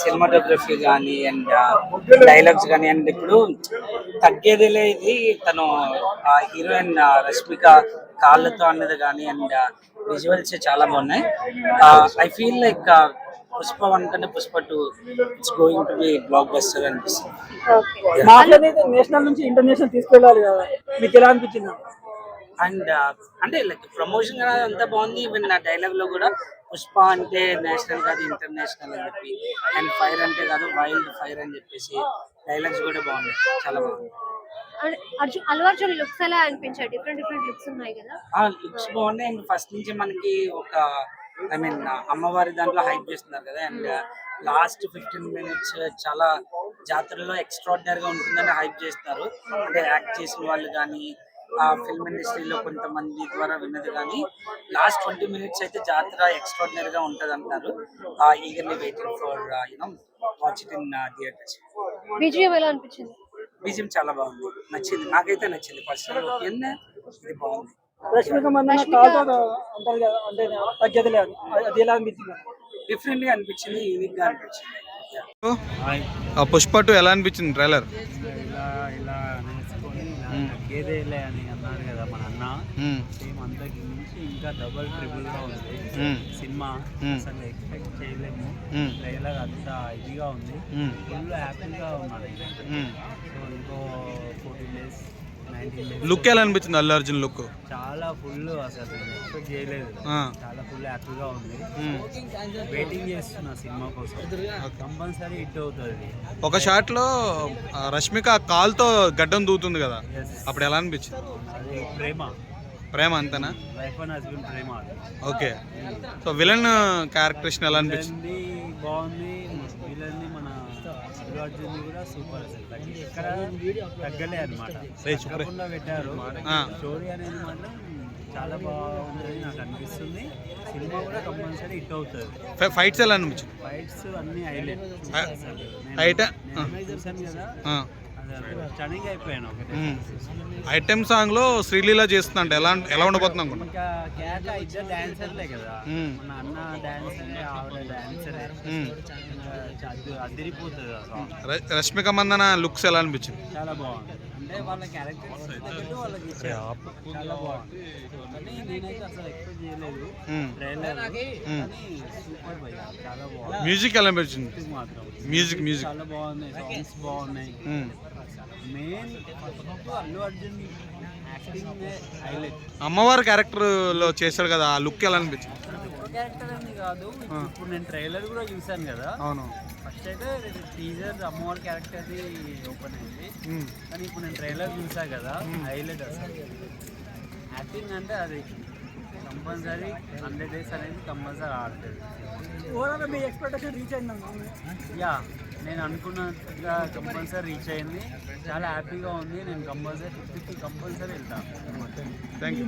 Cinematography కానీ and dialogues కానీ and ఇప్పుడు తగ్గేదిలే ఇది తను హీరోయిన్ రష్మిక కాళ్ళతో అన్నది కానీ అండ్ విజువల్స్ చాలా బాగున్నాయి. ఐ ఫీల్ లైక్ పుష్ప 1 కంటే Pushpa 2 it's going to be blockbuster అనిపిస్తుంది. నేషనల్ నుంచి ఇంటర్నేషనల్ తీసుకెళ్ళాలి కదా, మీకు ఎలా అనిపించింది? అండ్ అంటే లైక్ ప్రమోషన్ అంతా బాగుంది. ఈవెన్ నా డైలాగ్ లో కూడా పుష్ప అంటే నేషనల్ కాదు ఇంటర్నేషనల్ అని చెప్పి అండ్ ఫైర్ అంటే కాదు వైల్డ్ ఫైర్ అని చెప్పేసి డైలాగ్స్ కూడా బాగున్నాయి, చాలా బాగుంది. అల్లు అర్జున్ లుక్స్ ఎలా అనిపించాయి? డిఫరెంట్ డిఫరెంట్ లుక్స్ ఉన్నాయి కదా. లుక్స్ బాగున్నాయి అండ్ ఫస్ట్ నుంచి మనకి ఒక ఐ మీన్ అమ్మవారి దాంట్లో హైప్ చేస్తున్నారు కదా అండ్ లాస్ట్ 15 minutes చాలా జాతరలో ఎక్స్ట్రాడినరీ గా ఉంటుందని హైప్ చేస్తారు. అంటే యాక్ట్ చేసిన వాళ్ళు కానీ ఆ ఫిల్మ్ ఇండస్ట్రీలో కొంతమంది ద్వారా విన్నది కానీ లాస్ట్ 20 minutes అయితే జాతర ఎక్స్ట్రాడినరీ గా ఉంటది అంటారు. Eagerly waiting for you know watch it in theatres. విజయం ఎలా అనిపించింది? విజయం చాలా బాగుంది, నచ్చింది, నాకైతే నచ్చింది. పర్సనల్ ఒపీనియన్ ఇది బాగుంది. రష్మిక మందన కాల్తో అంటారు కదా, అంటే తగ్గేదిలే అది ఎలా అనిపించింది? డిఫరెంట్ గా అనిపించింది, యూనిక్ గా అనిపించింది. పుష్ప 2 ఎలా అనిపించింది ట్రైలర్? ఇలా ఇలా నేర్చుకొని తగ్గేదేలే అని అన్నాడు కదా మన అన్న, సేమ్ అంతకి మించి ఇంకా డబుల్ ట్రిపుల్ గా ఉంది సినిమా. అసలు ఎక్స్పెక్ట్ చేయలేము. ట్రైలర్ అంత ఇదిగా ఉంది, ఫుల్ హ్యాపీగా ఉన్నాడు. సో ఇంకో 14 days 19 days లుక్ ఎలా అనిపించింది? అల్లు అర్జున్ లుక్ చాలా ఫుల్, అసలు నేను ఎక్స్పెక్ట్ చేయలేదు. చాలా ఫుల్ హ్యాపీగా ఉంది. వెయిటింగ్ చేస్తున్నా సినిమా కోసం, కంపల్సరీ హిట్ అవుతుంది. ఒక షాట్ లో రష్మిక కాల్తో గడ్డం దూతుంది కదా, అప్పుడు ఎలా అనిపించింది? అది ప్రేమ ప్రేమ అంతేనా? వైఫ్ అండ్ హస్బెండ్ ప్రేమ. ఓకే. సో విలన్ క్యారెక్టరేషన్ ఎలా అనిపించింది? బాగుంది. విలన్ని మన అల్లు అర్జున్ కూడా సూపర్, అసలు ఎక్కడ తగ్గలే అనమాట, తగ్గకుండా పెట్టారు. స్టోరీ అనేది మాత్రం చాలా బాగుందని నాకు అనిపిస్తుంది. సినిమా కూడా కంపల్సరీ హిట్ అవుతుంది. ఫైట్స్ ఎలా అనిపించింది? ఫైట్స్ అన్ని హైలైట్. చూసాను కదా, స్టన్నింగ్ అయిపోయాను. ఐటెం సాంగ్ లో శ్రీలీల చేస్తుందంట, ఎలా ఉండబోతుంది అనుకున్నా? ఇంకా కేక ఇద్దరు డాన్సర్లే కదా, మన అన్న డాన్సరే ఆవిడ డాన్సరే, అదిరిపోతుంది ఆ సాంగ్. రష్మిక మందన లుక్స్ ఎలా అనిపించింది? చాలా బాగుంది. అంటే వాళ్ళ క్యారెక్టర్స్ తగ్గట్టు వాళ్ళకి చాలా బాగుంది. కానీ నేనైతే అసలు ఎక్స్పెక్ట్ చేయలేదు ట్రైలర్, కానీ సూపర్ భయ్య, చాలా బాగుంది. మ్యూజిక్ ఎలా అనిపించింది? మాత్రం మ్యూజిక్ చాలా బాగుంది, సాంగ్స్ బాగున్నాయి. Main Allu Arjun acting highlight. అమ్మవారి క్యారెక్టర్ లో చేశాడు కదా, ఆ లుక్ ఎలా అనిపించింది? క్యారెక్టర్ అని కాదు, ఇప్పుడు నేను ట్రైలర్ కూడా చూసాను కదా. అవును. ఫస్ట్ అయితే టీజర్ అమ్మవారి క్యారెక్టర్ది ఓపెన్ అయింది, కానీ ఇప్పుడు నేను ట్రైలర్ చూసా కదా, హైలైట్ అసలు. యాక్టింగ్ అంటే అది కంపల్సరీ 100 days అనేది కంపల్సరీ ఆడుతుంది. ఓవరాల్ మీ ఎక్స్పెక్టేషన్ రీచ్ అయిందా? యా, నేను అనుకున్నట్టుగా కంపల్సరీ రీచ్ అయింది. చాలా హ్యాపీగా ఉంది. నేను కంపల్సరీ 50 కంపల్సరీ వెళ్తాను. Thank you.